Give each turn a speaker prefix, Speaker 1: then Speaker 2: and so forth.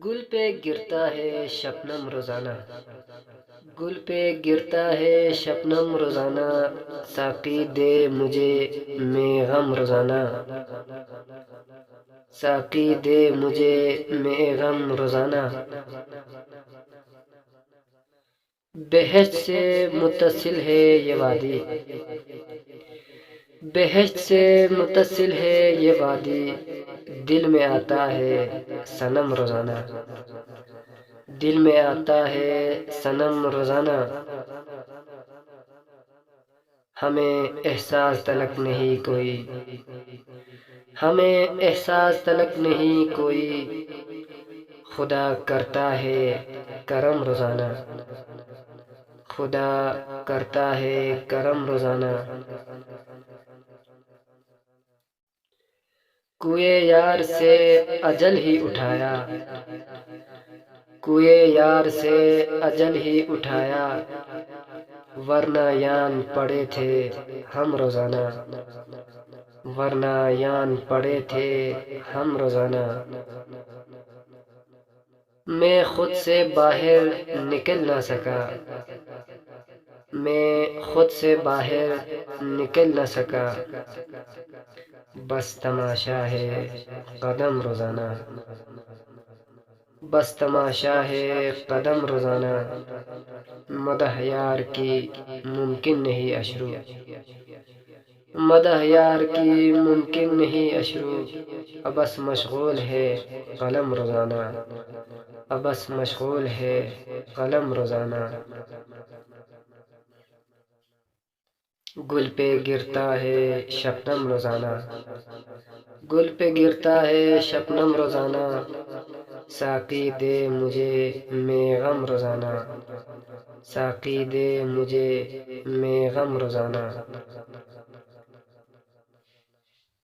Speaker 1: گل پہ گرتا ہے شبنم روزانہ، گل پہ گرتا ہے شبنم روزانہ، ساقی دے مجھے میں غم روزانہ، ساقی دے مجھے میں غم روزانہ۔ بہشت سے متصل ہے یہ وادی، بہشت سے متصل ہے یہ وادی، دل میں آتا ہے صنم روزانہ، دل میں آتا ہے صنم روزانہ۔ ہمیں احساس تلک نہیں کوئی، ہمیں احساس تلک نہیں کوئی، خدا کرتا ہے کرم روزانہ، خدا کرتا ہے کرم روزانہ۔ کوئے یار سے اجل ہی اٹھایا، کوئے یار سے اجل ہی اٹھایا، ورنہ یان پڑے تھے ہم روزانہ، ورنہ یان پڑے تھے ہم روزانہ۔ میں خود سے باہر نکل نہ سکا، میں خود سے باہر نکل نہ سکا، بس تماشا ہے قدم روزانہ، بس تماشا ہے قدم روزانہ۔ مدح یار کی ممکن نہیں اشرو، مدح یار کی ممکن نہیں اشرو، بس مشغول ہے قلم روزانہ، بس مشغول ہے قلم روزانہ۔ گل پہ گرتا ہے شبنم روزانہ، گل پہ گرتا ہے شبنم روزانہ، ساقی دے مجھے میں غم روزانہ، ساقی دے مجھے میں غم روزانہ۔